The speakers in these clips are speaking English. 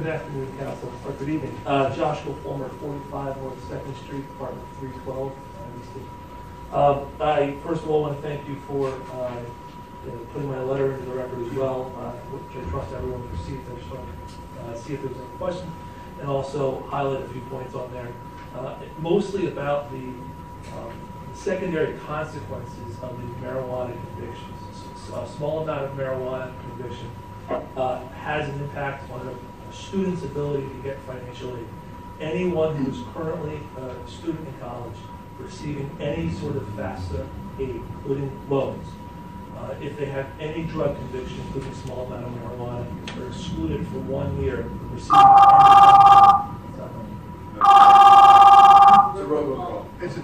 Good afternoon, Council, or good evening. Joshua Fulmer, 45 North 2nd Street, Apartment 312, Easton. I first of all want to thank you for putting my letter into the record as well, which I trust everyone received. I just want to see if there's any questions, and also highlight a few points on there, mostly about the secondary consequences of the marijuana convictions. A small amount of marijuana conviction has an impact on a student's ability to get financial aid. Anyone who is currently a student in college receiving any sort of FAFSA aid, including loans, if they have any drug conviction, including a small amount of marijuana, are excluded for 1 year from receiving It's a robocall. It's a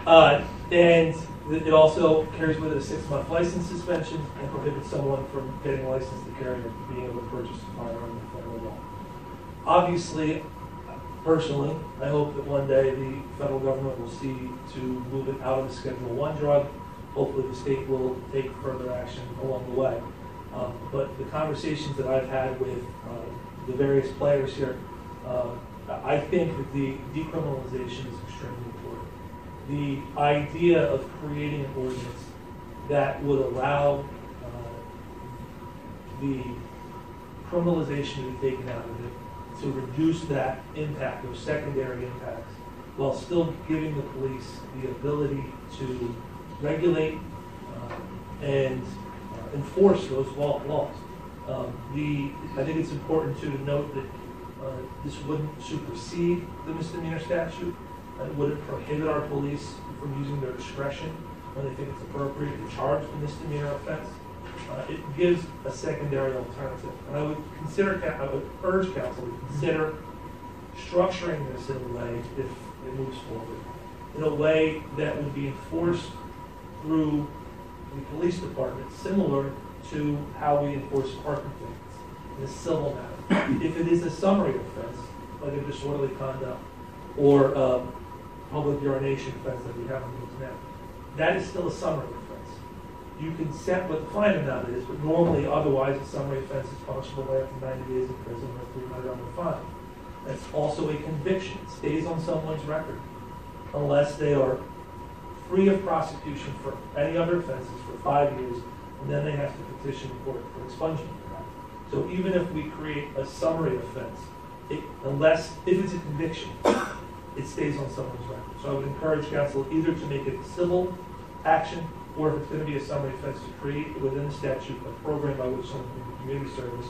tech. And it also carries with it a 6-month license suspension and prohibits someone from getting a license to carry or being able to purchase a firearm in federal law. Obviously, personally, I hope that one day the federal government will see to move it out of the Schedule I drug. Hopefully the state will take further action along the way. But the conversations that I've had with the various players here, I think that the decriminalization is extremely important. The idea of creating an ordinance that would allow the criminalization to be taken out of it to reduce that impact, those secondary impacts, while still giving the police the ability to regulate and enforce those laws. I think it's important to note that this wouldn't supersede the misdemeanor statute. It wouldn't prohibit our police from using their discretion when they think it's appropriate to charge the misdemeanor offense. It gives a secondary alternative. And I would urge council to consider structuring this in a way, if it moves forward, in a way that would be enforced through the police department, similar to how we enforce parking tickets in a civil matter. If it is a summary offense, like a disorderly conduct or public urination offense that we have on the now, that is still a summary offense. You can set what the fine amount is, but normally, otherwise, a summary offense is punishable by up to 90 days in prison or $300 fine. That's also a conviction. It stays on someone's record unless they are free of prosecution for any other offenses for 5 years, and then they have to petition the court for expungement of that. So even if we create a summary offense, if it's a conviction, it stays on someone's record. So I would encourage council either to make it a civil action, or if it's going to be a summary offense, to create within the statute a program by which someone can do community service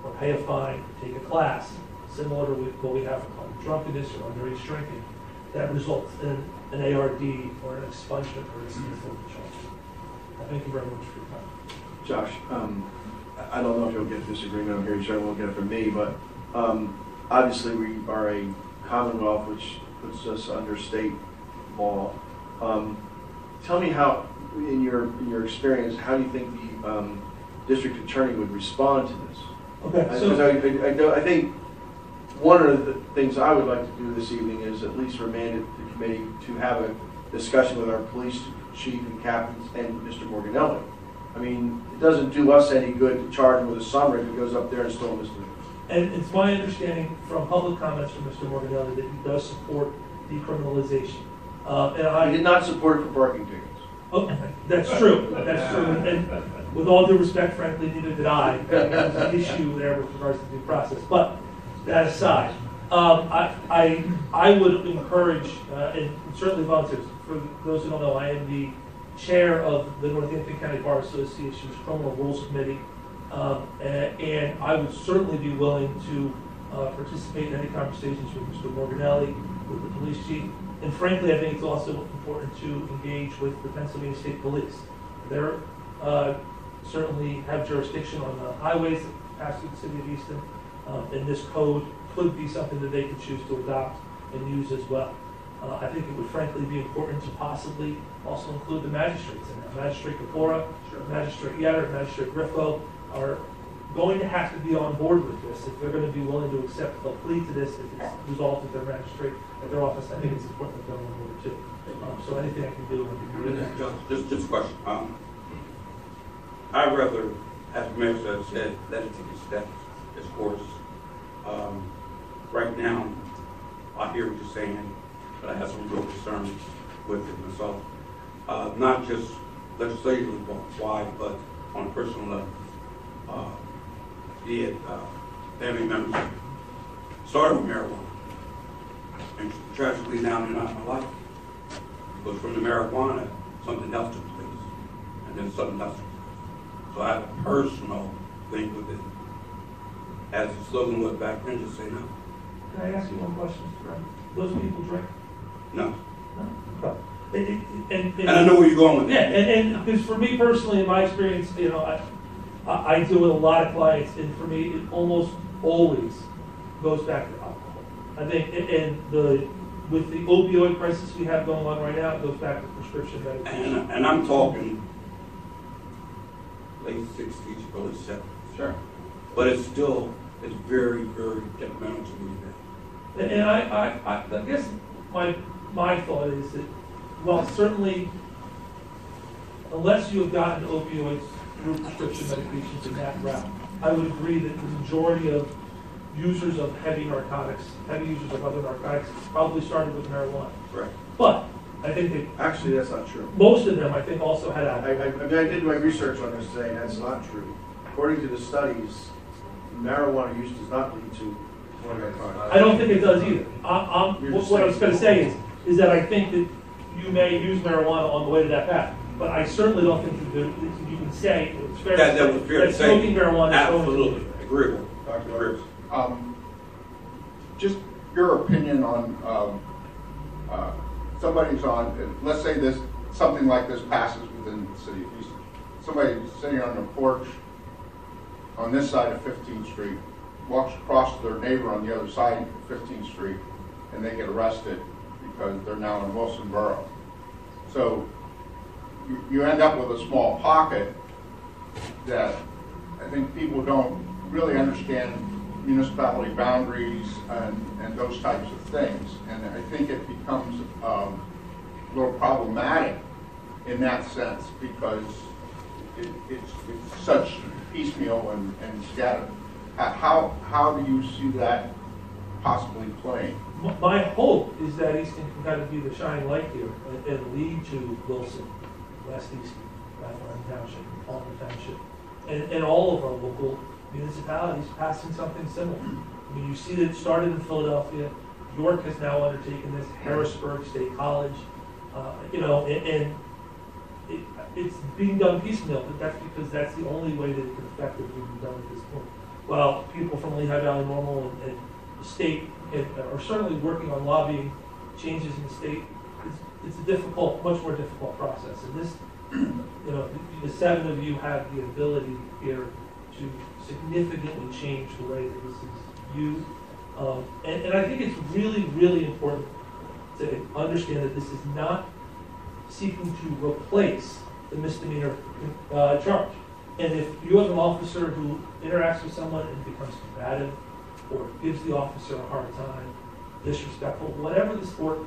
or pay a fine, take a class, similar to what we have on drunkenness or underage drinking, that results in an ARD or an expungement or a dismissal of the charge. Thank you very much for your time. Josh, I don't know if you'll get this agreement over here. You certainly won't get it from me, but obviously we are a commonwealth, which puts us under state law. Tell me how, in your experience, how do you think the district attorney would respond to this? Okay, so I think one of the things I would like to do this evening is at least remand the committee to have a discussion with our police chief and captains and Mr. Morganelli. I mean, it doesn't do us any good to charge him with a summary if it goes up there and still misdemeanor. And it's my understanding from public comments from Mr. Morganelli that he does support decriminalization. He did not support it for parking tickets. Oh, that's true. That's true. And with all due respect, frankly, neither did I. There's an issue there with regards to due process. But that aside, I would encourage, and certainly volunteers, for those who don't know, I am the chair of the Northampton County Bar Association's Criminal Rules Committee, and I would certainly be willing to participate in any conversations with Mr. Morganelli, with the police chief. And frankly, I think it's also important to engage with the Pennsylvania State Police. They certainly have jurisdiction on the highways that pass through the city of Easton, and this code could be something that they could choose to adopt and use as well. I think it would frankly be important to possibly also include the magistrates in that. Magistrate Kapora, Magistrate Yetter, Magistrate Griffo are going to have to be on board with this if they're going to be willing to accept a plea to this if it's resolved at their magistrate at their office. I think it's important that they're on board too. So anything I can do would be great. Just a question. I'd rather, as the mayor said, let it take its steps discourse. Right now, I hear what you're saying, but I have some real concerns with it myself. Not just legislatively wide, but on a personal level. Be it family members started with marijuana, and tragically now they're not in my life. But from the marijuana, something else took place, and then something else took place. So I have a personal thing with it. As the slogan was back then, just say no. Can I ask you one question, Mr. Brown? Those people drink? No. No? And I know where you're going with yeah, that. and because for me personally, in my experience, you know, I deal with a lot of clients, and for me, it almost always goes back to alcohol. I think, with the opioid crisis we have going on right now, it goes back to prescription medication. And I'm talking late 60s, early 70s. Sure. But it's very, very detrimental to me today. And I guess my thought is that, well, certainly, unless you have gotten opioids through prescription medications in that route, I would agree that the majority of users of heavy users of other narcotics probably started with marijuana. Right. But I think that Actually, that's not true. most of them, I think, also had I alcohol. did my research on this today, and that's not true. According to the studies, marijuana use does not lead to more narcotics. I don't think it does either. What I was going to say is that I think that you may use marijuana on the way to that path, but I certainly don't think that you can say it's fair That was fair to that say. smoking marijuana is Absolutely. Agreeable. Dr. Agreeable. Just your opinion on somebody's on, let's say something like this passes within the city of Easton. Somebody's sitting on their porch on this side of 15th Street, walks across to their neighbor on the other side of 15th Street, and they get arrested because they're now in Wilson Borough. So you end up with a small pocket that I think people don't really understand municipality boundaries and those types of things. And I think it becomes a little problematic in that sense because it's such piecemeal and scattered. How do you see that possibly playing? My hope is that Easton can kind of be the shining light here and lead to Wilson, West Easton, Rathline Township, Palmer Township, and all of our local municipalities passing something similar. I mean, you see that it started in Philadelphia. York has now undertaken this. Harrisburg State College, and it's being done piecemeal. But that's because that's the only way that it can effectively be done at this point. While people from Lehigh Valley Normal and the state are certainly working on lobbying changes in the state, it's a difficult, much more difficult process. And this, the seven of you have the ability here to significantly change the way that this is used. And I think it's really, really important to understand that this is not seeking to replace the misdemeanor charge. And if you have an officer who interacts with someone and becomes combative or gives the officer a hard time, disrespectful, whatever the sport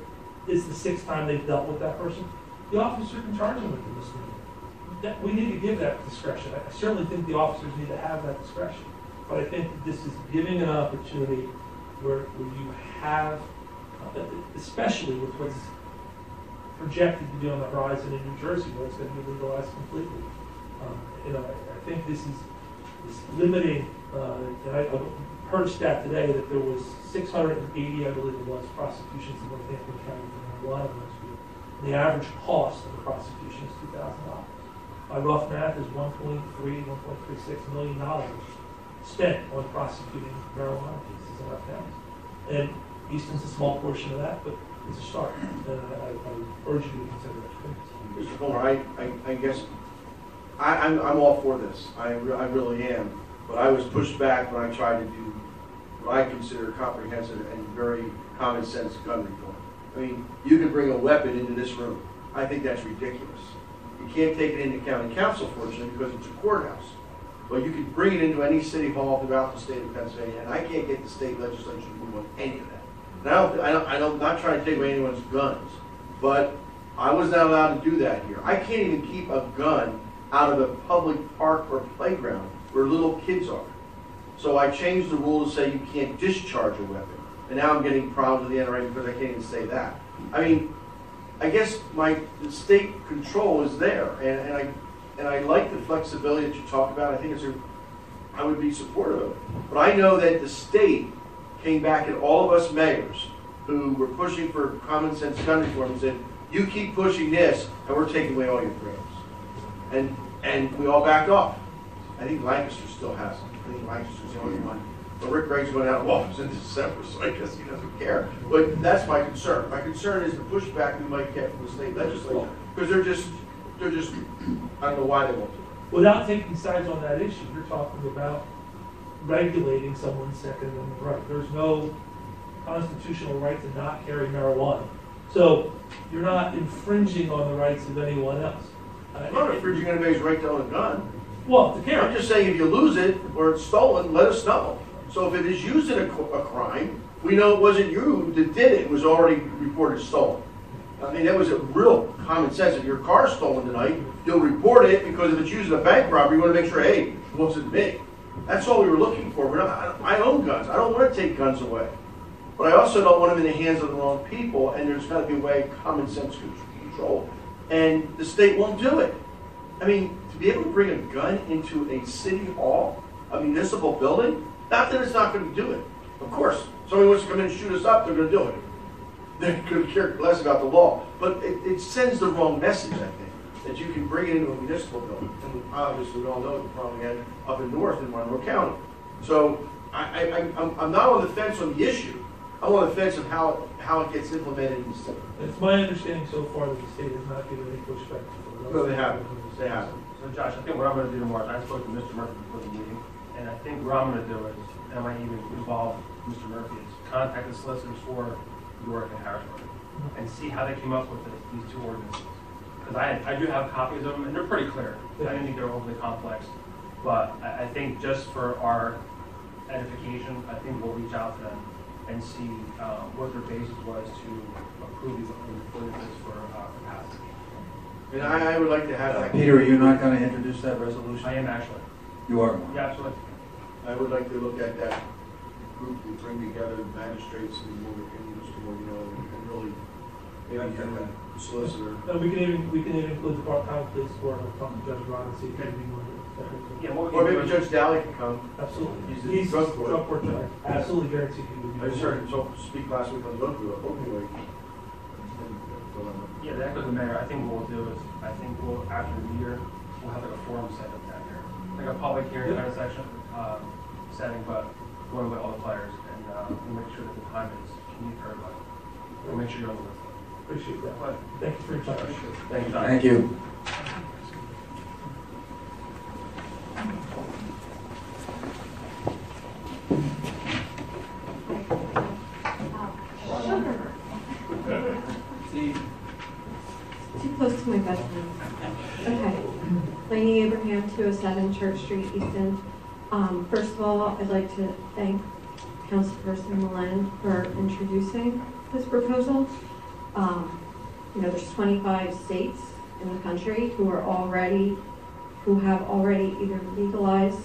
is, the sixth time they've dealt with that person, the officer can charge them with the misdemeanor. We need to give that discretion. I certainly think the officers need to have that discretion. But I think that this is giving an opportunity where you have, especially with what's projected to be on the horizon in New Jersey, where it's going to be legalized completely. I think this is limiting, and I heard a stat today that there was 680, I believe it was, prosecutions in Northampton County for marijuana last year. And the average cost of the prosecution is $2,000. My rough math is $1.36 million spent on prosecuting marijuana cases in our county. And Easton's a small portion of that, but it's a start. And I urge you to consider that. Mr. Fuller, I guess I'm all for this. I really am. But I was pushed back when I tried to do what I consider comprehensive and very common sense gun reform. I mean, you can bring a weapon into this room. I think that's ridiculous. You can't take it into county council, fortunately, because it's a courthouse. But you can bring it into any city hall throughout the state of Pennsylvania, and I can't get the state legislature to move on any of that. Now, I'm not trying to take away anyone's guns, but I was not allowed to do that here. I can't even keep a gun out of a public park or playground where little kids are. So I changed the rule to say you can't discharge a weapon. And now I'm getting problems with the NRA because I can't even say that. I mean, I guess the state control is there, and I like the flexibility that you talk about. I think I would be supportive of it. But I know that the state came back at all of us mayors who were pushing for common sense gun reform and said, you keep pushing this, and we're taking away all your freedoms. And we all backed off. I think Lancaster still has them. I think Lancaster's the only one. But Rick Gregg's going out of office in December, so I guess he doesn't care. But that's my concern. My concern is the pushback we might get from the state legislature, because they're just, I don't know why they won't do it. Without taking sides on that issue, you're talking about regulating someone's Second Amendment right. There's no constitutional right to not carry marijuana. So you're not infringing on the rights of anyone else. I'm not infringing anybody's right to own a gun. Well, to carry. I'm just saying if you lose it or it's stolen, let us know. So if it is used in a crime, we know it wasn't you that did it. It was already reported stolen. I mean, that was a real common sense. If your car's stolen tonight, you'll report it, because if it's used in a bank robbery, you want to make sure, hey, it wasn't me. That's all we were looking for. I own guns. I don't want to take guns away. But I also don't want them in the hands of the wrong people, and there's got to be a way of common sense control. And the state won't do it. I mean, to be able to bring a gun into a city hall, a municipal building, not that it's not going to do it. Of course, somebody wants to come in and shoot us up, they're going to do it. They're going to care less about the law. But it sends the wrong message, I think, that you can bring it into a municipal building. And obviously, we all know the problem we had up in north in Monroe County. So I'm not on the fence on the issue. I'm on the fence of how it gets implemented in the state. It's my understanding so far that the state has not given any pushback. No, they haven't. They haven't. So Josh, I think what I'm going to do tomorrow, I spoke to Mr. Murphy before the meeting, and I think what I'm going to do is, and I might even involve Mr. Murphy, is contact the solicitors for York and Harrisburg and see how they came up with these two ordinances. Because I do have copies of them, and they're pretty clear. I don't think they're overly complex. But I think just for our edification, I think we'll reach out to them and see what their basis was to approve these ordinances for capacity. And I would like to have that. Peter, are you not going to introduce that resolution? I am actually. You are. Yeah, absolutely. I would like to look at that group and bring together the magistrates and more opinions, and really maybe have a solicitor. No, we can even include the common police court and talk to Judge Ron and see if he can be more. Yeah, what we Or can do maybe is- Judge Daly can come. Absolutely. He's the drug court. Drug court judge. Absolutely guaranteed he would be. I just heard him speak last week on the opioid. Yeah, that goes to the mayor. I think what we'll do is, we'll, after the year, we'll have like a forum set up down here. Like a public hearing kind of setting, but going with all the players, and we'll make sure that the time is convenient for everybody. We'll make sure you're on the list. Appreciate that. But, Thank you for your time. thank you, John. Thank you. Too close to my bedroom. Okay. Lainey Abraham, 207 Church Street, Easton. First of all, I'd like to thank Councilperson Millen for introducing this proposal. There's 25 states in the country who have already either legalized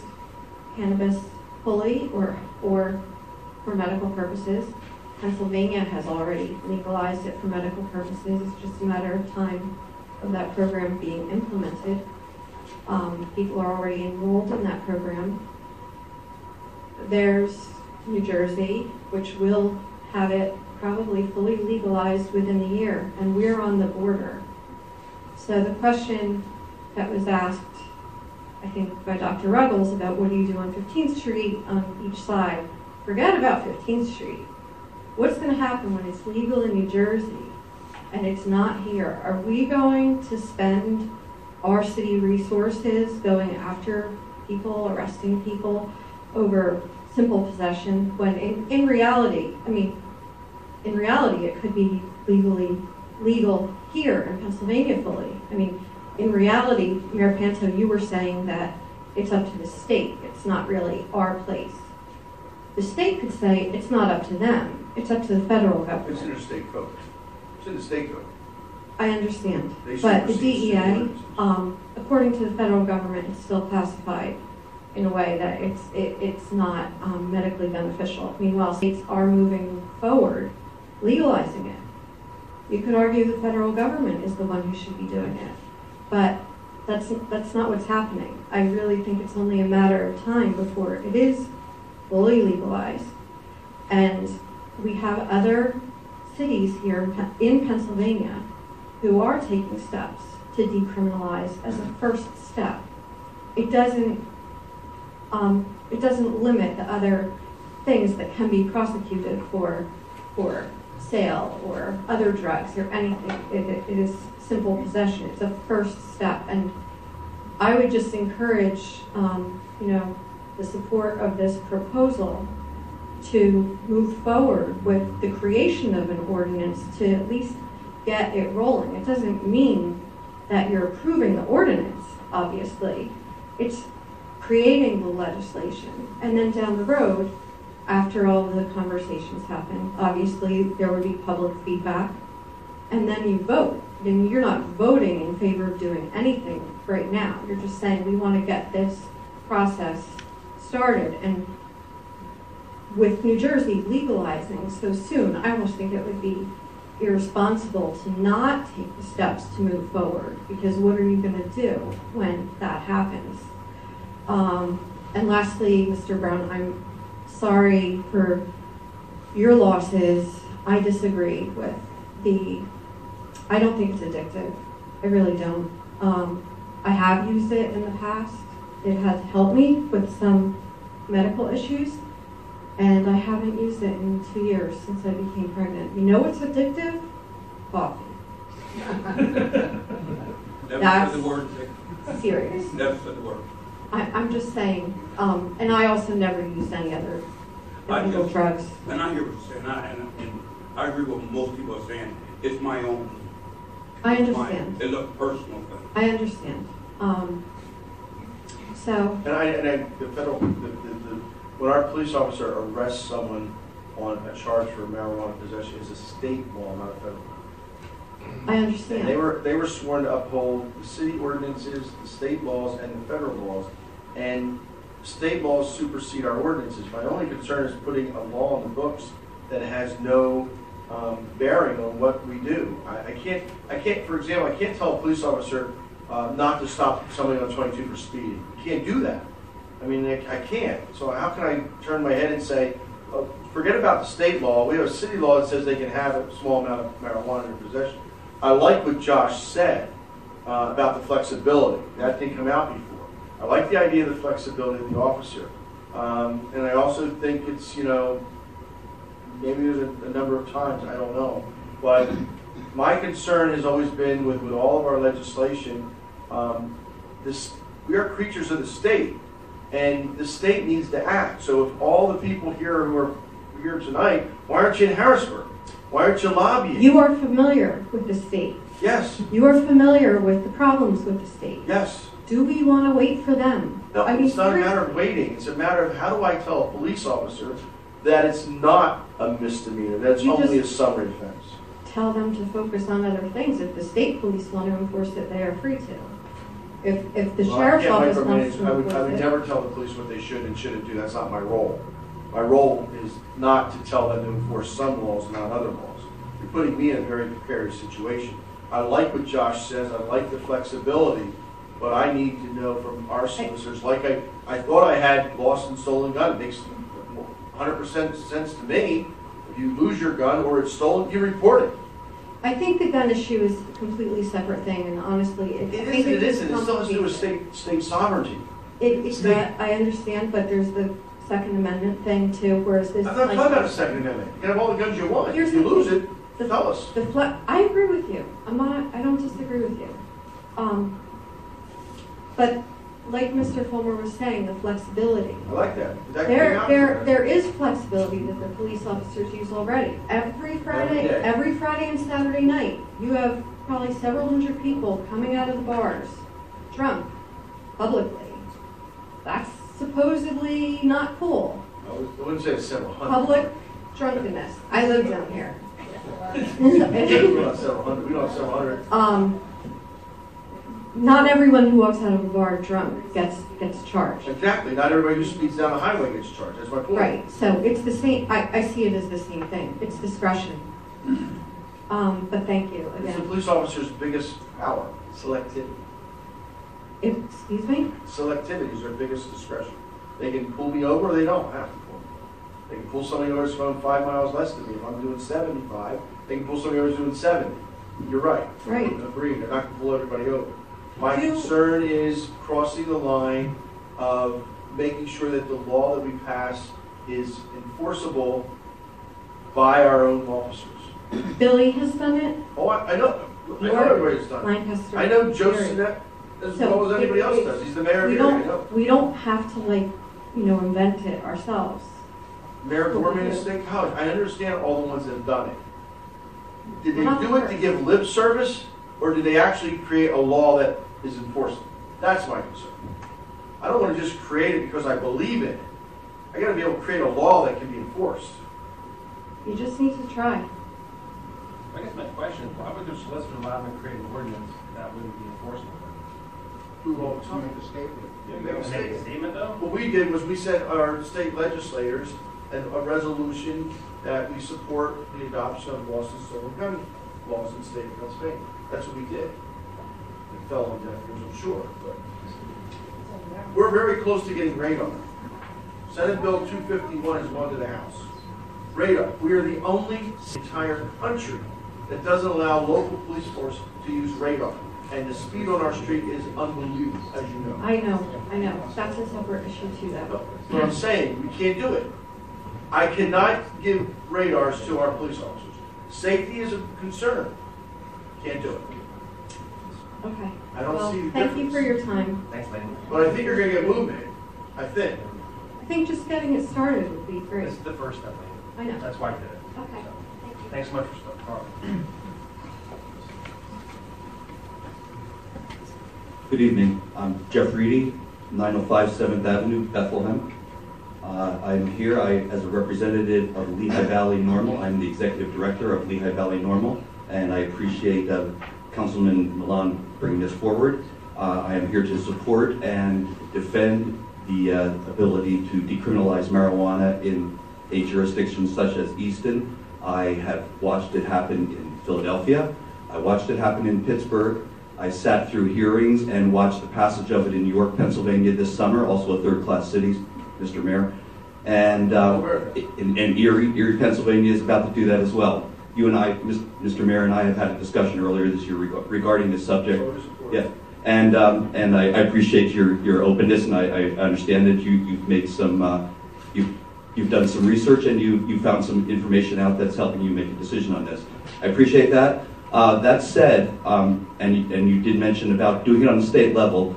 cannabis fully or for medical purposes. Pennsylvania has already legalized it for medical purposes. It's just a matter of time of that program being implemented. People are already enrolled in that program. There's New Jersey, which will have it probably fully legalized within a year, and we're on the border. So the question that was asked, I think, by Dr. Ruggles about what do you do on 15th Street on each side, forget about 15th Street. What's going to happen when it's legal in New Jersey and it's not here? Are we going to spend our city resources going after people, arresting people over simple possession when in reality, it could be legal here in Pennsylvania fully. In reality, Mayor Panto, you were saying that it's up to the state. It's not really our place. The state could say it's not up to them. It's up to the federal government. It's in the state code. It's in the state code. I understand. They But the supersede DEA, state ordinances. according to the federal government, it's still classified in a way that it's not medically beneficial. Meanwhile, states are moving forward, legalizing it. You could argue the federal government is the one who should be doing it, but that's not what's happening. I really think it's only a matter of time before it is fully legalized. And we have other cities here in Pennsylvania who are taking steps to decriminalize as a first step. It doesn't limit the other things that can be prosecuted for sale or other drugs or anything. It is simple possession. It's a first step, and I would just encourage the support of this proposal to move forward with the creation of an ordinance to at least get it rolling. It doesn't mean that you're approving the ordinance, obviously. It's creating the legislation. And then down the road, after all the conversations happen, obviously there would be public feedback, and then you vote. And you're not voting in favor of doing anything right now. You're just saying we want to get this process started. And with New Jersey legalizing so soon, I almost think it would be irresponsible to not take the steps to move forward, because what are you going to do when that happens? And lastly, Mr. Brown, I'm sorry for your losses. I disagree with I don't think it's addictive. I really don't. I have used it in the past. It has helped me with some medical issues, and I haven't used it in 2 years since I became pregnant. You know what's addictive? Coffee. Never That's said the word. serious. Never said the word. I'm just saying, and I also never used any other illegal drugs. And I hear what you're saying, and I agree with what most people are saying. It's my own. I understand. It's a personal thing. I understand. So, The federal, when our police officer arrests someone on a charge for marijuana possession, it's a state law, not a federal law. I And understand. they were sworn to uphold the city ordinances, the state laws, and the federal laws. And state laws supersede our ordinances. My only concern is putting a law on the books that has no bearing on what we do. I can't, for example, I can't tell a police officer not to stop somebody on 22 for speeding. You can't do that. I mean, I can't. So how can I turn my head and say, oh, forget about the state law. We have a city law that says they can have a small amount of marijuana in possession. I like what Josh said about the flexibility. That didn't come out before. I like the idea of the flexibility of the officer. And I also think it's, maybe there's a number of times, I don't know. But my concern has always been with all of our legislation, we are creatures of the state, and the state needs to act. So if all the people here who are here tonight, why aren't you in Harrisburg? Why aren't you lobbying? You are familiar with the state. Yes. You are familiar with the problems with the state. Yes. Do we want to wait for them? No, it's not a matter of waiting. It's a matter of how do I tell a police officer that it's not a misdemeanor, that it's only a summary offense. Tell them to focus on other things. If the state police want to enforce it, they are free to. If the sheriff's office wants to I would enforce it. never tell the police what they should and shouldn't do. That's not my role. My role is not to tell them to enforce some laws and not other laws. You're putting me in a very precarious situation. I like what Josh says. I like the flexibility, but I need to know from our solicitors, like I thought I had lost and stolen gun. It makes 100% sense to me. If you lose your gun or it's stolen, you report it. I think the gun issue is a completely separate thing, and honestly, It isn't. It still has to do with state sovereignty. It's not, I understand, but there's the Second Amendment thing too, whereas this. I'm not talking about the Second Amendment. You can have all the guns you want. Here's If you the lose thing. it, tell us. I agree with you. I don't disagree with you. But like Mr. Fulmer was saying, the flexibility. I like that. That can be an option. There is flexibility that the police officers use already. Every Friday and Saturday night, you have probably several hundred people coming out of the bars, drunk, publicly. That's supposedly not cool. I wouldn't say several hundred. Public drunkenness. I live down here. We don't have several hundred. We don't have several hundred. not everyone who walks out of a bar drunk gets charged. Exactly, not everybody who speeds down the highway gets charged, that's my point. Right, so it's the same, I see it as the same thing. It's discretion. But thank you It's the again. police officer's biggest power, selectivity. Excuse me? Selectivity is their biggest discretion. They can pull me over or they don't have to pull me. They can pull somebody over that's going 5 miles less than me. If I'm doing 75, they can pull somebody over that's doing 70. You're right. Right. Agreed, they're not going to pull everybody over. My Do- concern is crossing the line of making sure that the law that we pass is enforceable by our own officers. Billy has done it. Oh, I know everybody's done it. Lancaster. I know Joe Gary. Sinet as So, well as anybody else it- does. He's the mayor of We here, I know. we don't have to invent it ourselves. Mayor Gorman at State College, I understand all the ones that have done it. Did they We're not do it to first. give lip service, or did they actually create a law that is enforceable? That's my concern. I don't want to just create it because I believe in it. I gotta be able to create a law that can be enforced. You just need to try. I guess my question is, why would the solicitor allow them to create an ordinance that wouldn't be enforceable? We won't To make a statement. Make a Make a statement. statement though? What we did was we sent our state legislators a resolution that we support the adoption of Boston stolen gun laws in the state of Pennsylvania. That's what we did. It fell on deaf ears, I'm sure, but we're very close to getting radar. Senate Bill 251 has gone to the House. Radar. We are the only entire country that doesn't allow local police force to use radar. And the speed on our street is unbelievable, as you know. I know. That's a separate issue too, though. What I'm saying, we can't do it. I cannot give radars to our police officers. Safety is a concern. Can't do it. Okay. I don't Well, see the thank you for difference. your time. Thanks, Lane. But I think you're gonna get movement. I think. I think just getting it started would be great. This is the first step, Lane. I know. That's why I did it. Okay. So, Thank you. thanks so much for starting. Good evening. I'm Jeff Reedy, 905 7th Avenue, Bethlehem. I'm here as a representative of Lehigh Valley Normal. I'm the executive director of Lehigh Valley Normal, and I appreciate Councilman Milan bringing this forward. I am here to support and defend the ability to decriminalize marijuana in a jurisdiction such as Easton. I have watched it happen in Philadelphia. I watched it happen in Pittsburgh. I sat through hearings and watched the passage of it in York, Pennsylvania this summer, also a third-class city, Mr. Mayor. And in Erie, Pennsylvania is about to do that as well. You and I, Mr. Mayor and I have had a discussion earlier this year regarding this subject. Yeah, and I appreciate your openness, and I understand that you've made some, you've done some research and you found some information out that's helping you make a decision on this. I appreciate that. That said, and you did mention about doing it on the state level,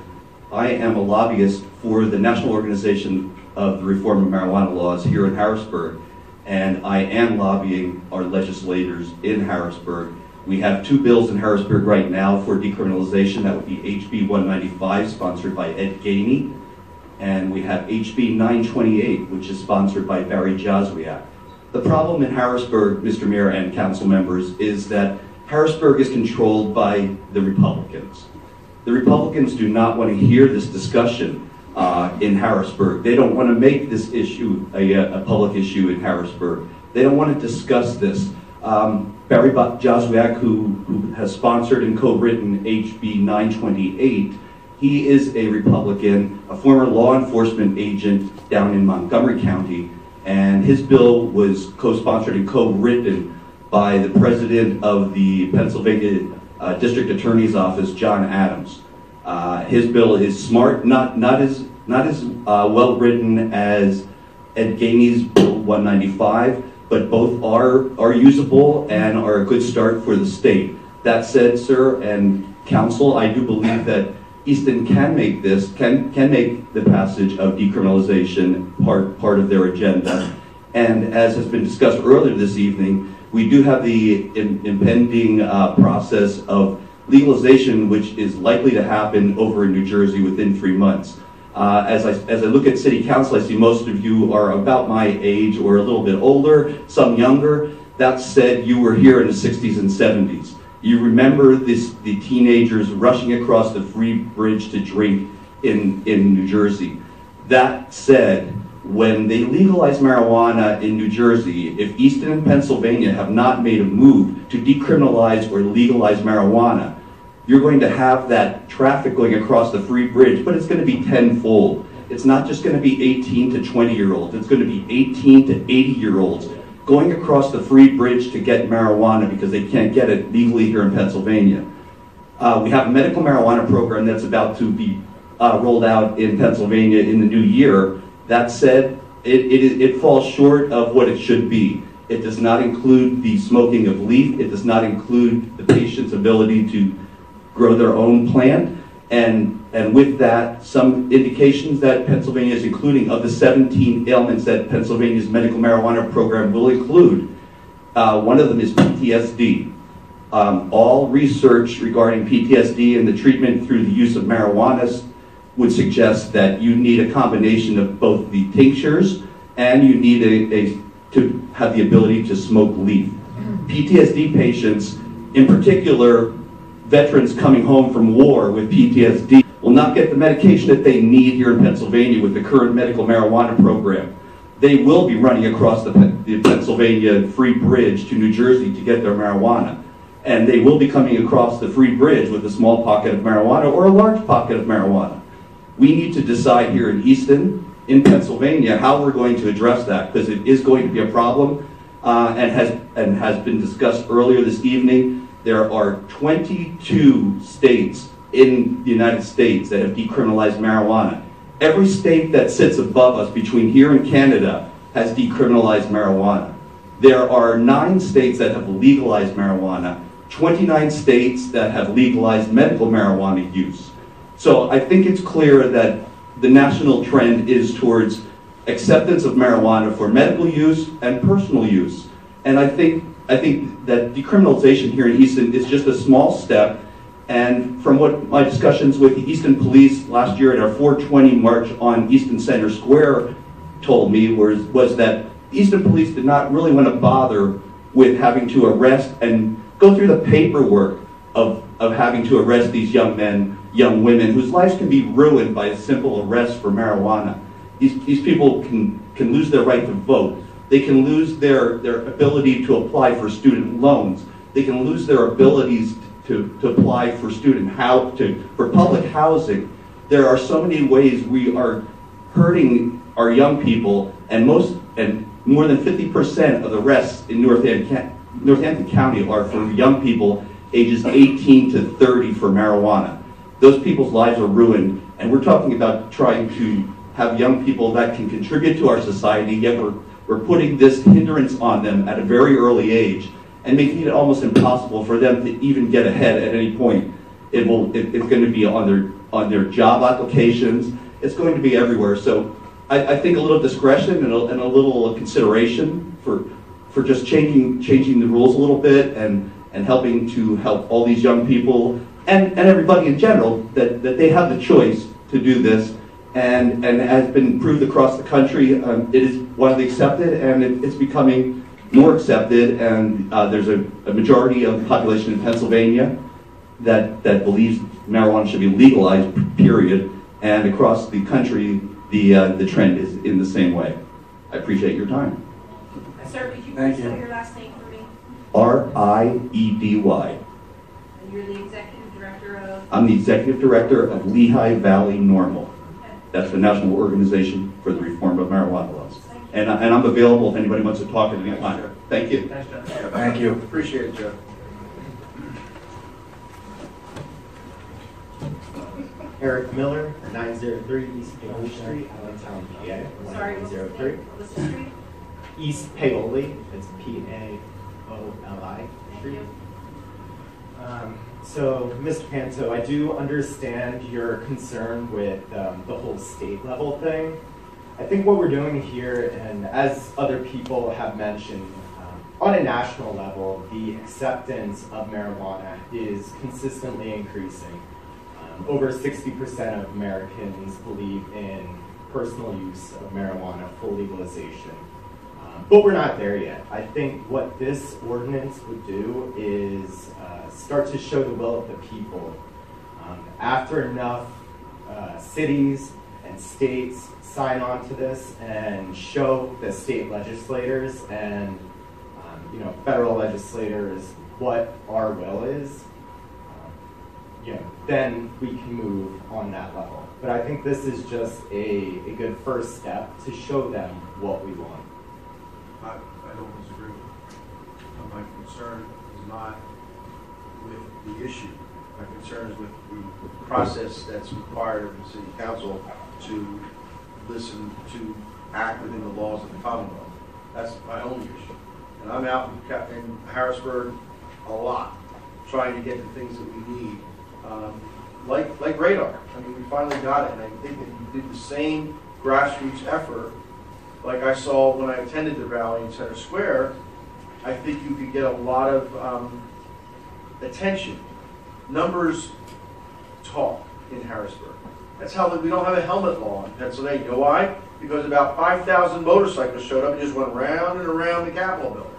I am a lobbyist for the National Organization of the Reform of Marijuana Laws here in Harrisburg, and I am lobbying our legislators in Harrisburg. We have 2 bills in Harrisburg right now for decriminalization. That would be HB 195, sponsored by Ed Gainey, and we have HB 928, which is sponsored by Barry Joswiak. The problem in Harrisburg, Mr. Mayor and council members, is that Harrisburg is controlled by the Republicans. The Republicans do not want to hear this discussion in Harrisburg. They don't want to make this issue a public issue in Harrisburg. They don't want to discuss this. Barry Joswiak, who has sponsored and co-written HB 928, he is a Republican, a former law enforcement agent down in Montgomery County, and his bill was co-sponsored and co-written by the president of the Pennsylvania District Attorney's Office, John Adams. His bill is smart, not as well written as Ed Gainey's Bill 195, but both are usable and are a good start for the state. That said, sir and council, I do believe that Easton can make the passage of decriminalization part of their agenda. And as has been discussed earlier this evening, we do have the impending process of legalization, which is likely to happen over in New Jersey within 3 months. As I look at city council, I see most of you are about my age or a little bit older, some younger. That said, you were here in the 60s and 70s. You remember the teenagers rushing across the free bridge to drink in New Jersey. That said, when they legalize marijuana in New Jersey, if Easton and Pennsylvania have not made a move to decriminalize or legalize marijuana, you're going to have that traffic going across the free bridge, but it's going to be tenfold. It's not just going to be 18 to 20-year-olds, it's going to be 18 to 80-year-olds going across the free bridge to get marijuana because they can't get it legally here in Pennsylvania. We have a medical marijuana program that's about to be rolled out in Pennsylvania in the new year. That said, it falls short of what it should be. It does not include the smoking of leaf. It does not include the patient's ability to grow their own plant. And with that, some indications that Pennsylvania is including of the 17 ailments that Pennsylvania's medical marijuana program will include. One of them is PTSD. All research regarding PTSD and the treatment through the use of marijuana would suggest that you need a combination of both the tinctures and you need to have the ability to smoke leaf. PTSD patients, in particular veterans coming home from war with PTSD, will not get the medication that they need here in Pennsylvania with the current medical marijuana program. They will be running across the Pennsylvania Free Bridge to New Jersey to get their marijuana. And they will be coming across the Free Bridge with a small pocket of marijuana or a large pocket of marijuana. We need to decide here in Easton, in Pennsylvania, how we're going to address that, because it is going to be a problem and has been discussed earlier this evening. There are 22 states in the United States that have decriminalized marijuana. Every state that sits above us between here and Canada has decriminalized marijuana. There are 9 states that have legalized marijuana, 29 states that have legalized medical marijuana use. So I think it's clear that the national trend is towards acceptance of marijuana for medical use and personal use. And I think that decriminalization here in Easton is just a small step. And from what my discussions with the Easton Police last year at our 420 march on Easton Center Square told me was that Easton Police did not really want to bother with having to arrest and go through the paperwork of having to arrest these young men, young women, whose lives can be ruined by a simple arrest for marijuana. These people can lose their right to vote. They can lose their ability to apply for student loans. They can lose their abilities to apply for for public housing. There are so many ways we are hurting our young people, and more than 50% of the arrests in Northampton County are for young people ages 18 to 30 for marijuana. Those people's lives are ruined, and we're talking about trying to have young people that can contribute to our society, yet we're putting this hindrance on them at a very early age and making it almost impossible for them to even get ahead at any point. It's going to be on their job applications. It's going to be everywhere. So I think a little discretion and a little consideration for just changing the rules a little bit and helping to help all these young people and everybody in general that they have the choice to do this. And has been proved across the country. It is widely accepted, and it's becoming more accepted. And there's a majority of the population in Pennsylvania that believes marijuana should be legalized, period. And across the country, the trend is in the same way. I appreciate your time. Sir, could you please spell your last name for me? R-I-E-D-Y. And you're the executive director of? I'm the executive director of Lehigh Valley Normal. That's the National Organization for the Reform of Marijuana Laws. And I'm available if anybody wants to talk at any time. Thank you. Thanks, Jeff. Thank you. Appreciate it, Jeff. Eric Miller, 903 East Paoli Street, Allentown, PA. Sorry, what's the name? What's the street? East Paoli, it's Paoli Thank Street. you. So, Mr. Panto, I do understand your concern with the whole state level thing. I think what we're doing here, and as other people have mentioned, on a national level, the acceptance of marijuana is consistently increasing. Over 60% of Americans believe in personal use of marijuana, full legalization. But we're not there yet. I think what this ordinance would do is start to show the will of the people. After enough cities and states sign on to this and show the state legislators and federal legislators what our will is, then we can move on that level. But I think this is just a good first step to show them what we want. I don't disagree. My concern is not with the issue. My concern is with the process that's required of the city council to listen, to act within the laws of the Commonwealth. That's my only issue. And I'm out in Harrisburg a lot, trying to get the things that we need. Like radar. I mean, we finally got it, and I think that you did the same grassroots effort like I saw when I attended the rally in Center Square. I think you could get a lot of attention. Numbers talk in Harrisburg. That's how we don't have a helmet law in Pennsylvania. You know why? Because about 5,000 motorcyclists showed up and just went round and around the Capitol building.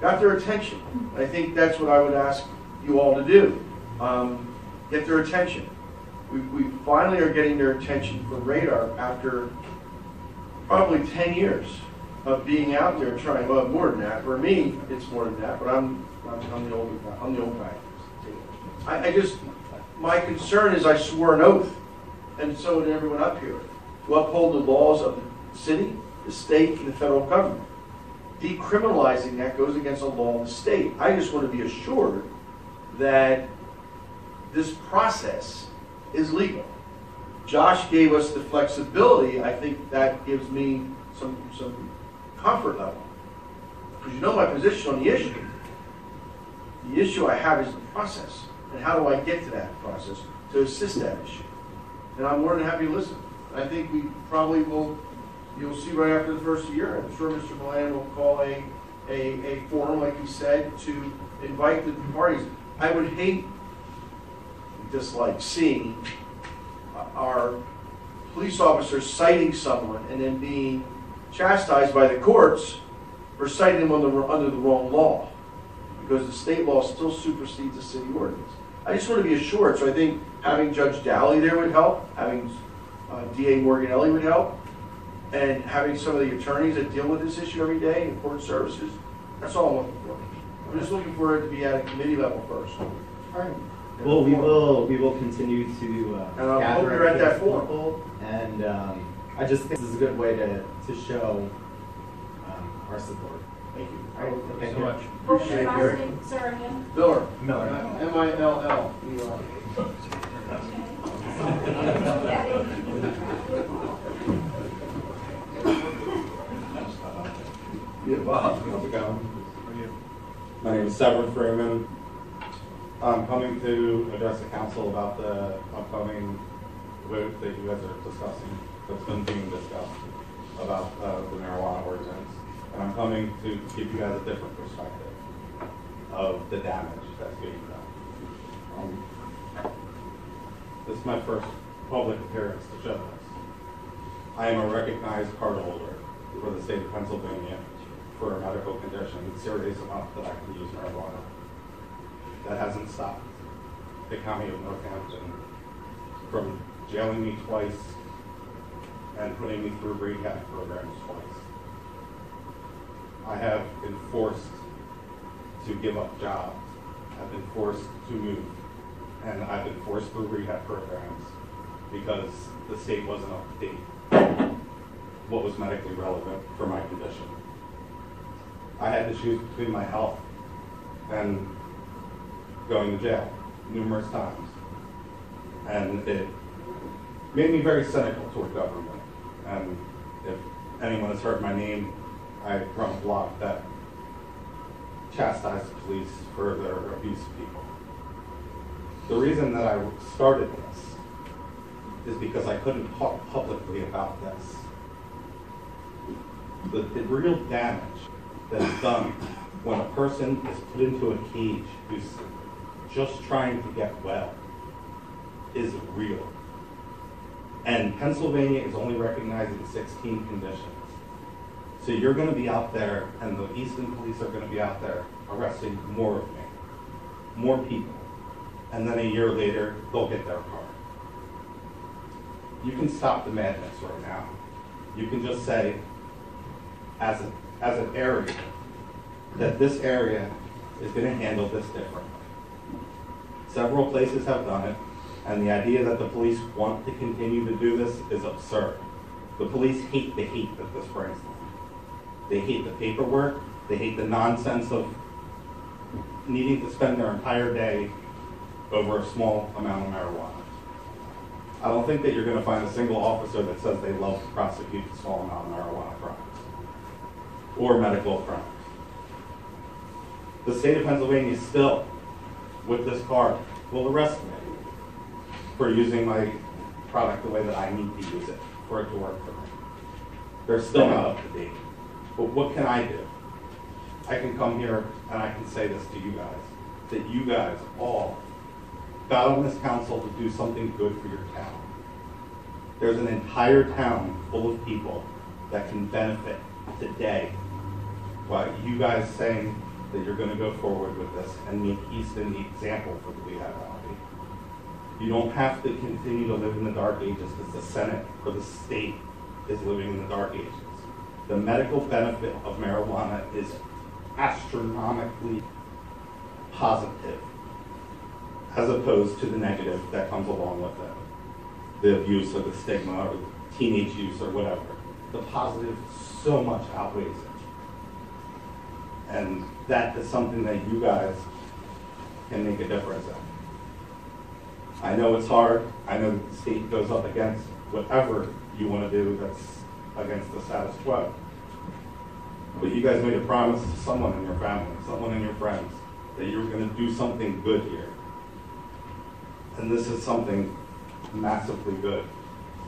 Got their attention. I think that's what I would ask you all to do. Get their attention. We finally are getting their attention for radar after probably 10 years of being out there trying. Well, more than that. For me, it's more than that. But I'm the old guy. I'm the old guy. My concern is I swore an oath, and so did everyone up here, to uphold the laws of the city, the state, and the federal government. Decriminalizing that goes against the law of the state. I just want to be assured that this process is legal. Josh gave us the flexibility. I think that gives me some comfort level. Because you know my position on the issue. The issue I have is the process. And how do I get to that process to assist that issue? And I'm more than happy to listen. I think we probably will, you'll see right after the first year, I'm sure Mr. Milan will call a forum, like he said, to invite the parties. I would hate, just like seeing our police officers citing someone and then being chastised by the courts for citing them under the wrong law, because the state law still supersedes the city ordinance. I just want to be assured, so I think having Judge Dowley there would help, having DA Morganelli would help, and having some of the attorneys that deal with this issue every day in court services. That's all I'm looking for. I'm just looking for it to be at a committee level first. All right. Well, we will continue to and I hope gather you're at that forum. people, and I just think this is a good way to show our support. Thank you. All right, thank you so much. What was your Appreciate last it. name, sir, again? Miller. Miller. M-I-L-L. Yeah, Bob. How's it going? My name is Severin Freeman. I'm coming to address the council about the upcoming vote that you guys are discussing, that's been being discussed about the marijuana ordinance. And I'm coming to give you guys a different perspective of the damage that's being done. This is my first public appearance to show this. I am a recognized card holder for the state of Pennsylvania for a medical condition serious enough that I can use marijuana. That hasn't stopped the county of Northampton from jailing me twice and putting me through rehab programs twice. I have been forced to give up jobs. I've been forced to move. And I've been forced through rehab programs because the state wasn't up to date what was medically relevant for my condition. I had to choose between my health and going to jail numerous times. And it made me very cynical toward government. And if anyone has heard my name, I run a blog that chastises the police for their abuse of people. The reason that I started this is because I couldn't talk publicly about this. The real damage that is done when a person is put into a cage who's just trying to get well is real. And Pennsylvania is only recognizing 16 conditions. So you're going to be out there, and the Easton police are going to be out there arresting more of me, more people. And then a year later, they'll get their car. You can stop the madness right now. You can just say, as an area, that this area is going to handle this differently. Several places have done it, and the idea that the police want to continue to do this is absurd. The police hate the hate that this brings them. They hate the paperwork. They hate the nonsense of needing to spend their entire day over a small amount of marijuana. I don't think that you're going to find a single officer that says they love to prosecute a small amount of marijuana crimes or medical crimes. The state of Pennsylvania still, with this card, will arrest me for using my product the way that I need to use it for it to work for me. They're still not up to date. But what can I do? I can come here and I can say this to you guys, that you guys all got on this council to do something good for your town. There's an entire town full of people that can benefit today by you guys saying that you're going to go forward with this and make Easton the example for the Lehigh Valley. You don't have to continue to live in the dark ages because the Senate or the state is living in the dark ages. The medical benefit of marijuana is astronomically positive as opposed to the negative that comes along with it. The abuse or the stigma or teenage use or whatever. The positive so much outweighs it. And that is something that you guys can make a difference in. I know it's hard. I know that the state goes up against whatever you want to do that's against the status quo. But you guys made a promise to someone in your family, someone in your friends, that you were going to do something good here. And this is something massively good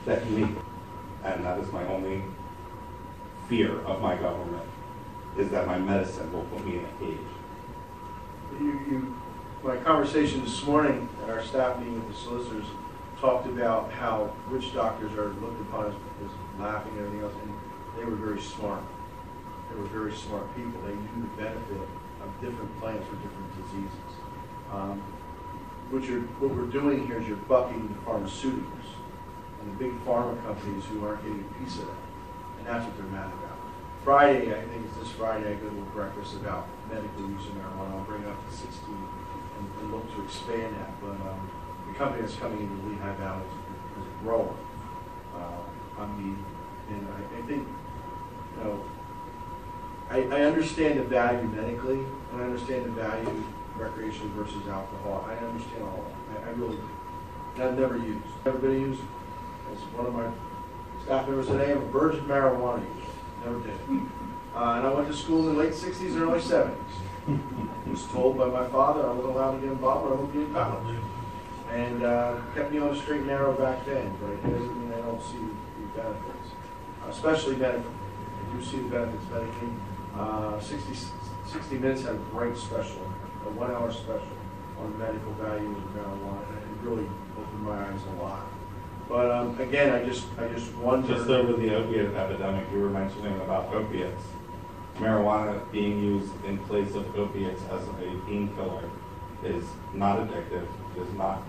that can make it. And that is my only fear of my government, is that my medicine will put me in a cage. My conversation this morning at our staff meeting with the solicitors talked about how witch doctors are looked upon as laughing and everything else, and they were very smart. They were very smart people. They knew the benefit of different plants for different diseases. What we're doing here is you're bucking the pharmaceuticals and the big pharma companies who aren't getting a piece of that. And that's what they're mad about. Friday, I think it's this Friday, I go to a breakfast about medical use of marijuana. I'll bring it up to 16 and look to expand that. But the company that's coming into the Lehigh Valley is a grower. And I think, you know, I understand the value medically, and I understand the value recreation versus alcohol. I understand all that. I really do. And I've never used. Never been a user. As one of my staff members said, I'm a virgin marijuana user. Never did. And I went to school in the late 60s and early 70s. I was told by my father I wasn't allowed to get involved, but I would be in college. And kept me on the straight and narrow back then, but it doesn't mean I don't see the benefits. Especially medically. I do see the benefits medically. 60 Minutes had a great special, a 1 hour special on medical value of marijuana, and it really opened my eyes a lot. But again, I just wonder. Just over the opiate epidemic, you were mentioning about opiates. Marijuana being used in place of opiates as a painkiller is not addictive. Is not.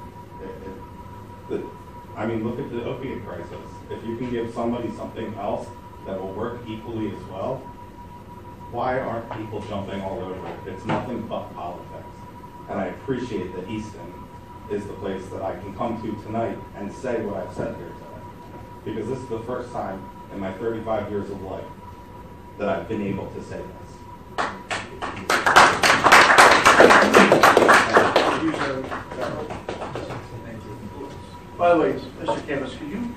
I mean, look at the opiate crisis. If you can give somebody something else that will work equally as well, why aren't people jumping all over it? It's nothing but politics. And I appreciate that Easton is the place that I can come to tonight and say what I've said here today. Because this is the first time in my 35 years of life that I've been able to say this. By the way, Mr. Campus, could you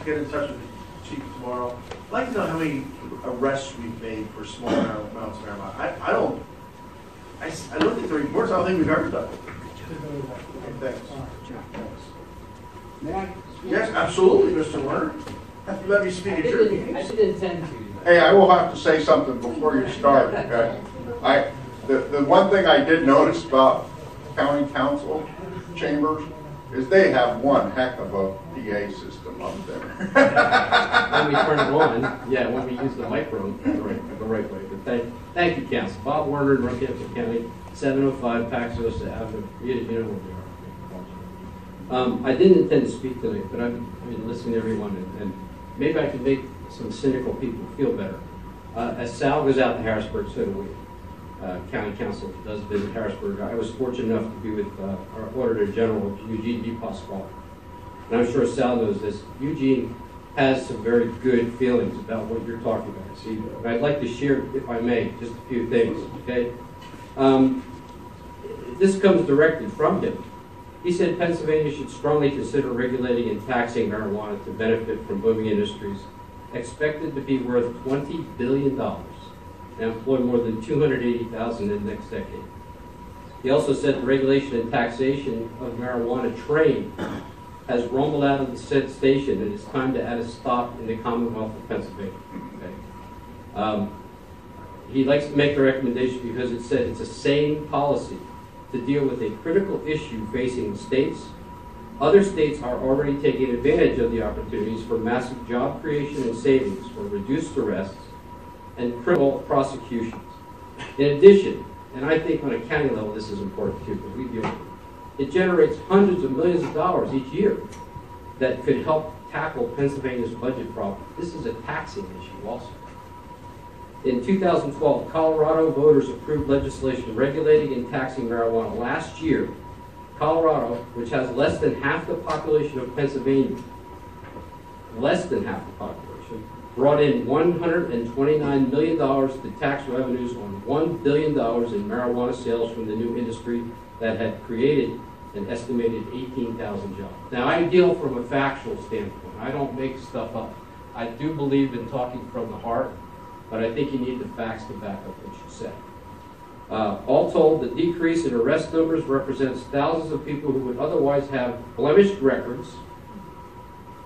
get in touch with the chief tomorrow? I'd like to know how many arrests we've made for small amounts of marijuana. I looked at the reports, I don't think we've ever done it. Okay, thanks. May I? Yes, absolutely, Mr. Werner. You let me speak at your meetings. I did intend to. Hey, I will have to say something before you start, okay? The one thing I did notice about county council chambers is they have one heck of a PA system up there. When we turn it on, yeah, when we use the microphone the right way. But thank you, Council. Bob Warner, Northampton County, 705 Paxos Avenue. You know where we are. I didn't intend to speak tonight, but I've been listening to everyone, and maybe I can make some cynical people feel better. As Sal goes out to Harrisburg, so do we. County Council does visit Harrisburg. I was fortunate enough to be with our Auditor General, Eugene DePasquale. And I'm sure Sal knows this. Eugene has some very good feelings about what you're talking about. See, I'd like to share, if I may, just a few things, okay? This comes directly from him. He said Pennsylvania should strongly consider regulating and taxing marijuana to benefit from booming industries expected to be worth $20 billion and employ more than 280,000 in the next decade. He also said the regulation and taxation of marijuana train has rumbled out of the said station and it's time to add a stop in the Commonwealth of Pennsylvania. Okay. He likes to make the recommendation because it said it's a sane policy to deal with a critical issue facing the states. Other states are already taking advantage of the opportunities for massive job creation and savings for reduced arrests and criminal prosecutions. In addition, and I think on a county level this is important too, because we deal with it generates hundreds of millions of dollars each year that could help tackle Pennsylvania's budget problem. This is a taxing issue also. In 2012, Colorado voters approved legislation regulating and taxing marijuana. Last year, Colorado, which has less than half the population of Pennsylvania, less than half the population, brought in $129 million to tax revenues on $1 billion in marijuana sales from the new industry that had created an estimated 18,000 jobs. Now, I deal from a factual standpoint. I don't make stuff up. I do believe in talking from the heart, but I think you need the facts to back up what you say. All told, the decrease in arrest numbers represents thousands of people who would otherwise have blemished records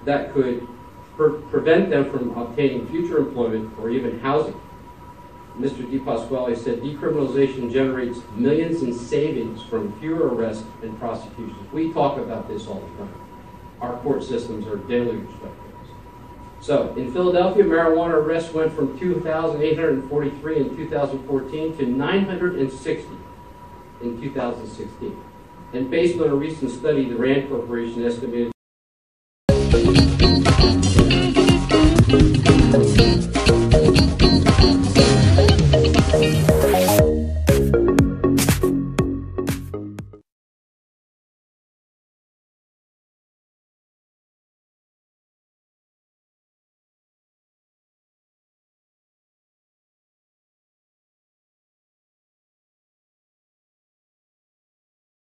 that could prevent them from obtaining future employment or even housing. Mr. DePasquale said decriminalization generates millions in savings from fewer arrests and prosecutions. We talk about this all the time. Our court systems are daily respected. So, in Philadelphia, marijuana arrests went from 2,843 in 2014 to 960 in 2016. And based on a recent study, the RAND Corporation estimated